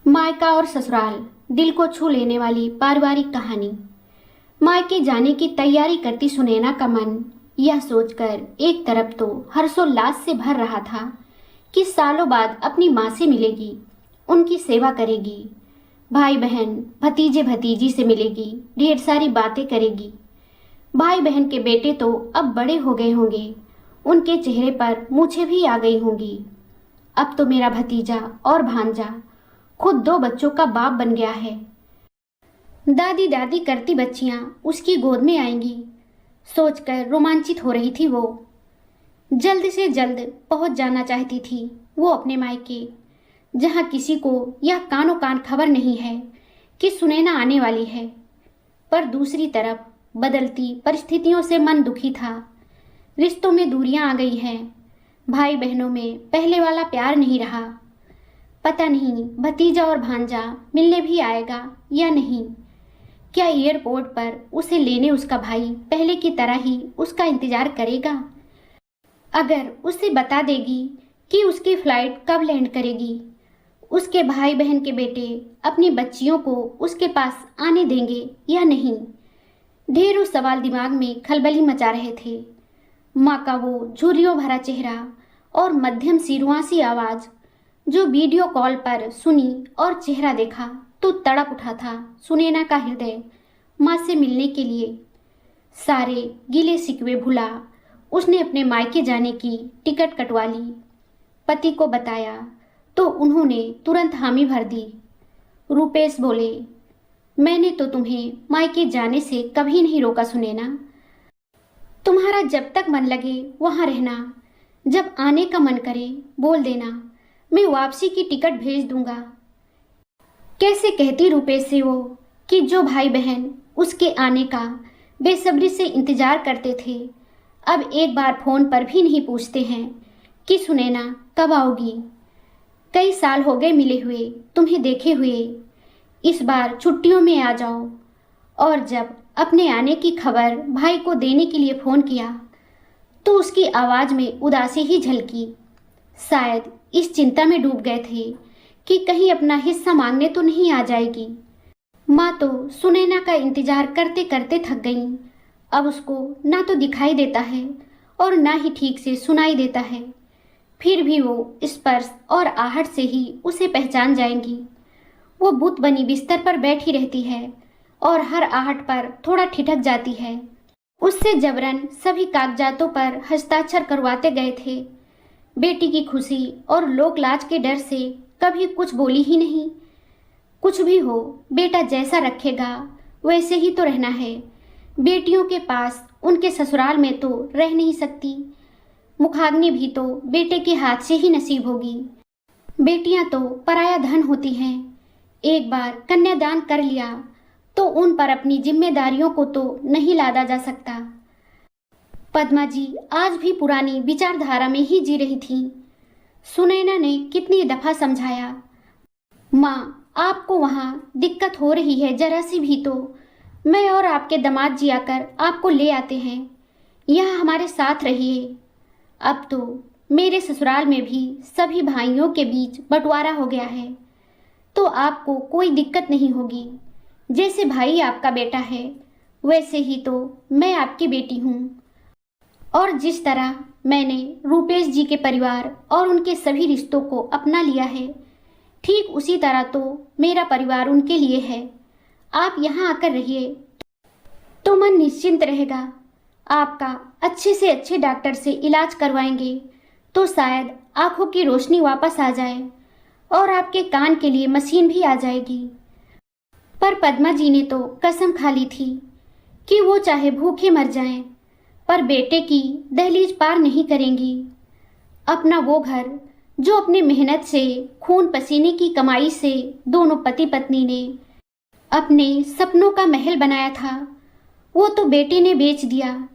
मायका और ससुराल, दिल को छू लेने वाली पारिवारिक कहानी। मायके जाने की तैयारी करती सुनैना का मन यह सोचकर एक तरफ तो हर्षोल्लास से भर रहा था कि सालों बाद अपनी माँ से मिलेगी, उनकी सेवा करेगी, भाई बहन भतीजे भतीजी से मिलेगी, ढेर सारी बातें करेगी। भाई बहन के बेटे तो अब बड़े हो गए होंगे, उनके चेहरे पर मूछें भी आ गई होंगी। अब तो मेरा भतीजा और भांजा खुद 2 बच्चों का बाप बन गया है। दादी दादी करती बच्चियां उसकी गोद में आएंगी, सोचकर रोमांचित हो रही थी वो। जल्द से जल्द पहुंच जाना चाहती थी वो अपने मायके, जहां किसी को यह कानो कान खबर नहीं है कि सुनैना आने वाली है। पर दूसरी तरफ बदलती परिस्थितियों से मन दुखी था। रिश्तों में दूरियां आ गई हैं, भाई बहनों में पहले वाला प्यार नहीं रहा। पता नहीं भतीजा और भांजा मिलने भी आएगा या नहीं। क्या एयरपोर्ट पर उसे लेने उसका भाई पहले की तरह ही उसका इंतजार करेगा? अगर उसे बता देगी कि उसकी फ्लाइट कब लैंड करेगी, उसके भाई बहन के बेटे अपनी बच्चियों को उसके पास आने देंगे या नहीं? ढेरों सवाल दिमाग में खलबली मचा रहे थे। माँ का वो झुर्रियों भरा चेहरा और मध्यम सी रुआंसी आवाज़ जो वीडियो कॉल पर सुनी और चेहरा देखा तो तड़प उठा था सुनैना का हृदय माँ से मिलने के लिए। सारे गिले शिकवे भुला उसने अपने मायके जाने की टिकट कटवा ली। पति को बताया तो उन्होंने तुरंत हामी भर दी। रूपेश बोले, मैंने तो तुम्हें मायके जाने से कभी नहीं रोका सुनैना। तुम्हारा जब तक मन लगे वहाँ रहना, जब आने का मन करे बोल देना, मैं वापसी की टिकट भेज दूंगा। कैसे कहती रूपेश से वो कि जो भाई बहन उसके आने का बेसब्री से इंतजार करते थे, अब एक बार फोन पर भी नहीं पूछते हैं कि सुनैना कब आओगी। कई साल हो गए मिले हुए, तुम्हें देखे हुए, इस बार छुट्टियों में आ जाओ। और जब अपने आने की खबर भाई को देने के लिए फ़ोन किया तो उसकी आवाज़ में उदासी ही झलकी। शायद इस चिंता में डूब गए थे कि कहीं अपना हिस्सा मांगने तो नहीं आ जाएगी। माँ तो सुनैना का इंतजार करते करते थक गईं। अब उसको ना तो दिखाई देता है और ना ही ठीक से सुनाई देता है। फिर भी वो स्पर्श और आहट से ही उसे पहचान जाएंगी। वो बुत बनी बिस्तर पर बैठी रहती है और हर आहट पर थोड़ा ठिठक जाती है। उससे जबरन सभी कागजातों पर हस्ताक्षर करवाते गए थे। बेटी की खुशी और लोक लाज के डर से कभी कुछ बोली ही नहीं। कुछ भी हो, बेटा जैसा रखेगा वैसे ही तो रहना है। बेटियों के पास उनके ससुराल में तो रह नहीं सकती। मुखाग्नि भी तो बेटे के हाथ से ही नसीब होगी। बेटियां तो पराया धन होती हैं। एक बार कन्यादान कर लिया तो उन पर अपनी जिम्मेदारियों को तो नहीं लादा जा सकता। पद्मा जी आज भी पुरानी विचारधारा में ही जी रही थी। सुनैना ने कितनी दफा समझाया, माँ आपको वहाँ दिक्कत हो रही है जरा सी भी तो मैं और आपके दामाद जी आकर आपको ले आते हैं, यहाँ हमारे साथ रहिए। अब तो मेरे ससुराल में भी सभी भाइयों के बीच बंटवारा हो गया है तो आपको कोई दिक्कत नहीं होगी। जैसे भाई आपका बेटा है वैसे ही तो मैं आपकी बेटी हूँ। और जिस तरह मैंने रूपेश जी के परिवार और उनके सभी रिश्तों को अपना लिया है, ठीक उसी तरह तो मेरा परिवार उनके लिए है। आप यहाँ आकर रहिए तो मन निश्चिंत रहेगा। आपका अच्छे से अच्छे डॉक्टर से इलाज करवाएंगे तो शायद आंखों की रोशनी वापस आ जाए और आपके कान के लिए मशीन भी आ जाएगी। पर पद्मा जी ने तो कसम खा ली थी कि वो चाहे भूखे मर जाएं, पर बेटे की दहलीज पार नहीं करेंगी। अपना वो घर जो अपने मेहनत से, खून पसीने की कमाई से दोनों पति पत्नी ने अपने सपनों का महल बनाया था, वो तो बेटे ने बेच दिया।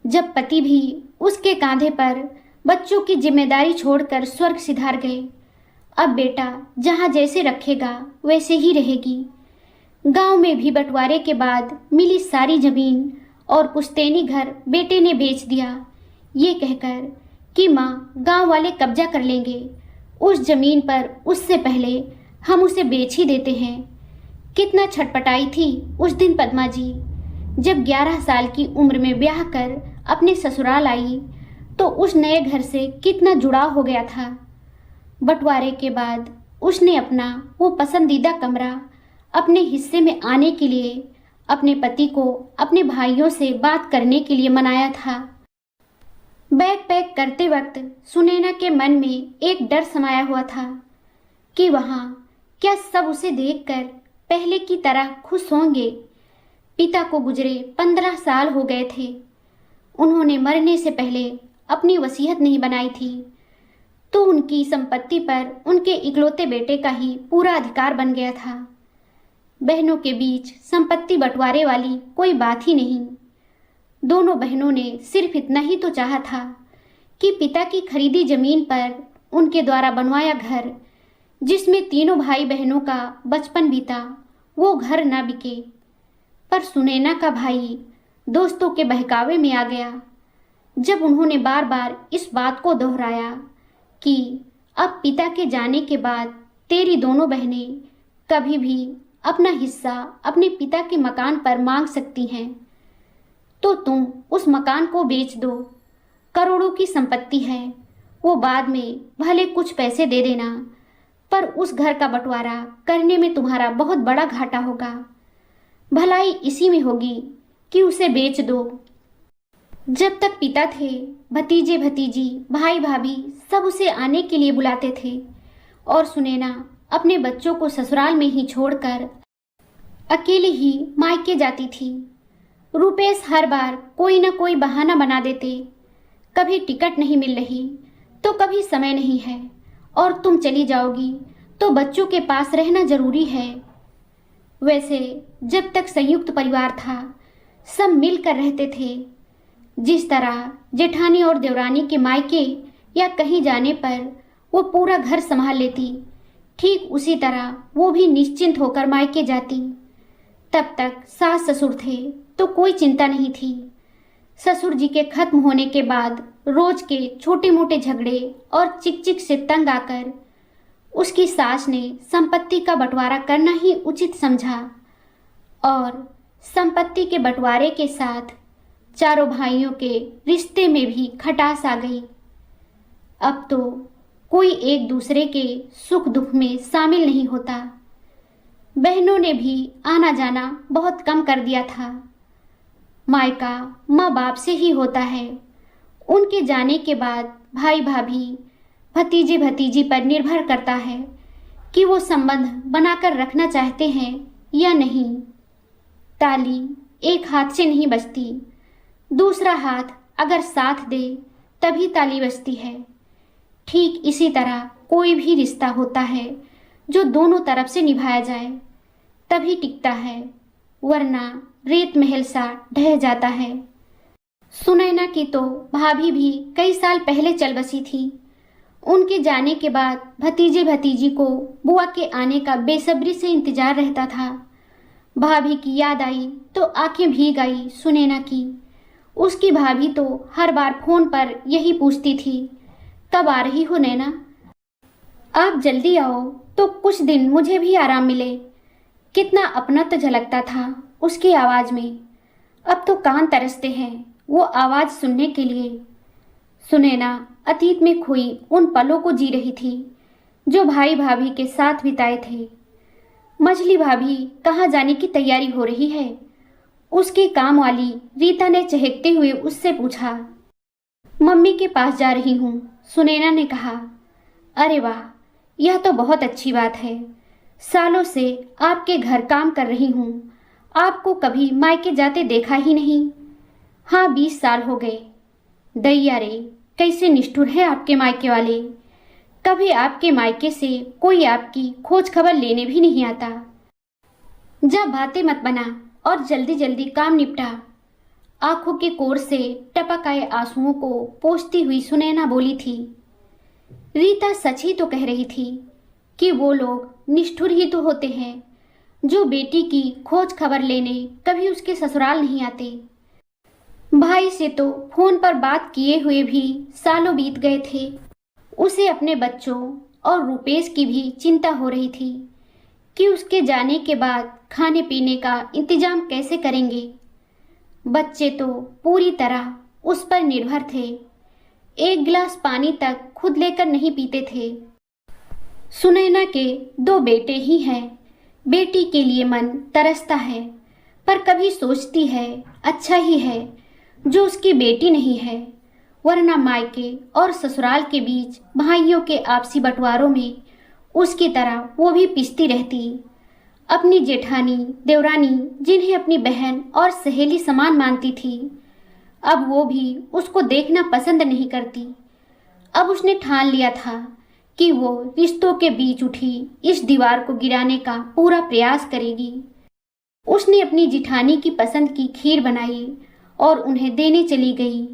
जब पति भी उसके कांधे पर बच्चों की जिम्मेदारी छोड़कर स्वर्ग सिधार गए, अब बेटा जहाँ जैसे रखेगा वैसे ही रहेगी। गांव में भी बंटवारे के बाद मिली सारी जमीन और पुश्तैनी घर बेटे ने बेच दिया, ये कहकर कि माँ गांव वाले कब्जा कर लेंगे। उस जमीन पर उससे पहले हम उसे बेच ही देते हैं। कितना छटपटाई थी उस दिन पद्मा जी, जब 11 साल की उम्र में ब्याह कर अपने ससुराल आई तो उस नए घर से कितना जुड़ाव हो गया था। बंटवारे के बाद उसने अपना वो पसंदीदा कमरा अपने हिस्से में आने के लिए अपने पति को अपने भाइयों से बात करने के लिए मनाया था। बैग पैक करते वक्त सुनैना के मन में एक डर समाया हुआ था कि वहाँ क्या सब उसे देखकर पहले की तरह खुश होंगे। पिता को गुजरे 15 साल हो गए थे। उन्होंने मरने से पहले अपनी वसीयत नहीं बनाई थी, तो उनकी संपत्ति पर उनके इकलौते बेटे का ही पूरा अधिकार बन गया था। बहनों के बीच संपत्ति बंटवारे वाली कोई बात ही नहीं। दोनों बहनों ने सिर्फ इतना ही तो चाहा था कि पिता की खरीदी जमीन पर उनके द्वारा बनवाया घर, जिसमें तीनों भाई बहनों का बचपन बीता, वो घर न बिके। पर सुनैना का भाई दोस्तों के बहकावे में आ गया जब उन्होंने बार बार इस बात को दोहराया कि अब पिता के जाने के बाद तेरी दोनों बहनें कभी भी अपना हिस्सा अपने पिता के मकान पर मांग सकती हैं, तो तुम उस मकान को बेच दो। करोड़ों की संपत्ति है, वो बाद में भले कुछ पैसे दे देना, पर उस घर का बंटवारा करने में तुम्हारा बहुत बड़ा घाटा होगा। भलाई इसी में होगी कि उसे बेच दो। जब तक पिता थे, भतीजे भतीजी भाई भाभी सब उसे आने के लिए बुलाते थे और सुनैना अपने बच्चों को ससुराल में ही छोड़कर अकेले ही मायके जाती थी। रुपेश हर बार कोई ना कोई बहाना बना देते, कभी टिकट नहीं मिल रही तो कभी समय नहीं है, और तुम चली जाओगी तो बच्चों के पास रहना जरूरी है। वैसे जब तक संयुक्त परिवार था सब मिलकर रहते थे। जिस तरह जेठानी और देवरानी के मायके या कहीं जाने पर वो पूरा घर संभाल लेती, ठीक उसी तरह वो भी निश्चिंत होकर मायके जाती। तब तक सास ससुर थे तो कोई चिंता नहीं थी। ससुर जी के खत्म होने के बाद रोज के छोटे मोटे झगड़े और चिक से तंग आकर उसकी सास ने संपत्ति का बंटवारा करना ही उचित समझा, और संपत्ति के बंटवारे के साथ चारों भाइयों के रिश्ते में भी खटास आ गई। अब तो कोई एक दूसरे के सुख दुख में शामिल नहीं होता। बहनों ने भी आना जाना बहुत कम कर दिया था। मायका माँ बाप से ही होता है। उनके जाने के बाद भाई भाभी भतीजे भतीजी पर निर्भर करता है कि वो संबंध बनाकर रखना चाहते हैं या नहीं। ताली एक हाथ से नहीं बजती, दूसरा हाथ अगर साथ दे तभी ताली बजती है। ठीक इसी तरह कोई भी रिश्ता होता है जो दोनों तरफ से निभाया जाए तभी टिकता है, वरना रेत महल सा ढह जाता है। सुनैना की तो भाभी भी कई साल पहले चल बसी थी। उनके जाने के बाद भतीजे भतीजी को बुआ के आने का बेसब्री से इंतजार रहता था। भाभी की याद आई तो आंखें भीग आई सुनैना की। उसकी भाभी तो हर बार फोन पर यही पूछती थी, कब आ रही हो नैना? आप जल्दी आओ तो कुछ दिन मुझे भी आराम मिले। कितना अपनत्व झलकता था उसकी आवाज़ में। अब तो कान तरसते हैं वो आवाज़ सुनने के लिए। सुनैना अतीत में खोई उन पलों को जी रही थी जो भाई भाभी के साथ बिताए थे। मछली भाभी कहाँ जाने की तैयारी हो रही है? उसकी काम वाली रीता ने चहकते हुए उससे पूछा। मम्मी के पास जा रही हूँ, सुनैना ने कहा। अरे वाह, यह तो बहुत अच्छी बात है। सालों से आपके घर काम कर रही हूँ, आपको कभी मायके जाते देखा ही नहीं। हाँ, 20 साल हो गए। दैया रे, कैसे निष्ठुर है आपके मायके वाले। कभी आपके मायके से कोई आपकी खोज खबर लेने भी नहीं आता। जा बातें मत बना और जल्दी जल्दी काम निपटा। आंखों के कोर से टपक आए आंसुओं को पोंछती हुई सुनैना बोली थी। रीता सच ही तो कह रही थी कि वो लोग निष्ठुर ही तो होते हैं जो बेटी की खोज खबर लेने कभी उसके ससुराल नहीं आते। भाई से तो फोन पर बात किए हुए भी सालों बीत गए थे। उसे अपने बच्चों और रुपेश की भी चिंता हो रही थी कि उसके जाने के बाद खाने पीने का इंतजाम कैसे करेंगे। बच्चे तो पूरी तरह उस पर निर्भर थे, एक गिलास पानी तक खुद लेकर नहीं पीते थे। सुनैना के 2 बेटे ही हैं। बेटी के लिए मन तरसता है, पर कभी सोचती है अच्छा ही है जो उसकी बेटी नहीं है, वरना मायके और ससुराल के बीच भाइयों के आपसी बंटवारों में उसकी तरह वो भी पिसती रहती। अपनी जेठानी देवरानी जिन्हें अपनी बहन और सहेली समान मानती थी, अब वो भी उसको देखना पसंद नहीं करती। अब उसने ठान लिया था कि वो रिश्तों के बीच उठी इस दीवार को गिराने का पूरा प्रयास करेगी। उसने अपनी जिठानी की पसंद की खीर बनाई और उन्हें देने चली गई।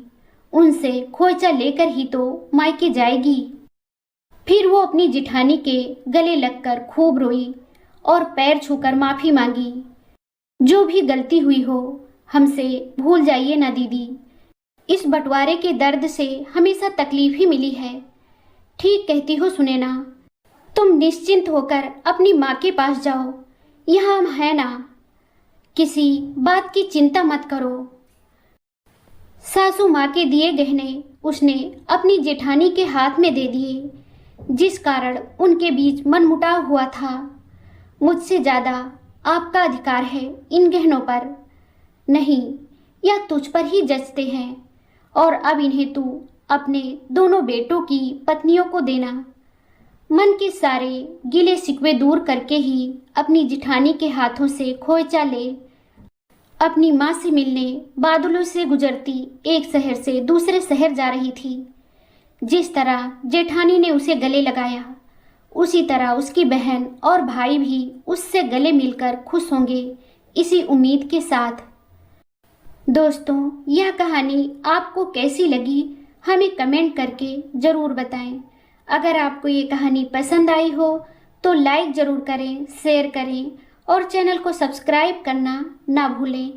उनसे खोइचा लेकर ही तो मायके जाएगी। फिर वो अपनी जिठानी के गले लगकर खूब रोई और पैर छूकर माफी मांगी। जो भी गलती हुई हो हमसे भूल जाइए ना दीदी, इस बंटवारे के दर्द से हमेशा तकलीफ ही मिली है। ठीक कहती हो सुनैना, तुम निश्चिंत होकर अपनी माँ के पास जाओ, यहाँ हम हैं ना, किसी बात की चिंता मत करो। सासू माँ के दिए गहने उसने अपनी जेठानी के हाथ में दे दिए, जिस कारण उनके बीच मनमुटाव हुआ था। मुझसे ज़्यादा आपका अधिकार है इन गहनों पर। नहीं, यह तुझ पर ही जचते हैं और अब इन्हें तू अपने दोनों बेटों की पत्नियों को देना। मन के सारे गिले शिकवे दूर करके ही अपनी जिठानी के हाथों से खोइचा ले अपनी माँ से मिलने बादलों से गुजरती एक शहर से दूसरे शहर जा रही थी। जिस तरह जेठानी ने उसे गले लगाया, उसी तरह उसकी बहन और भाई भी उससे गले मिलकर खुश होंगे, इसी उम्मीद के साथ। दोस्तों, यह कहानी आपको कैसी लगी हमें कमेंट करके ज़रूर बताएं। अगर आपको ये कहानी पसंद आई हो तो लाइक ज़रूर करें, शेयर करें और चैनल को सब्सक्राइब करना ना भूलें।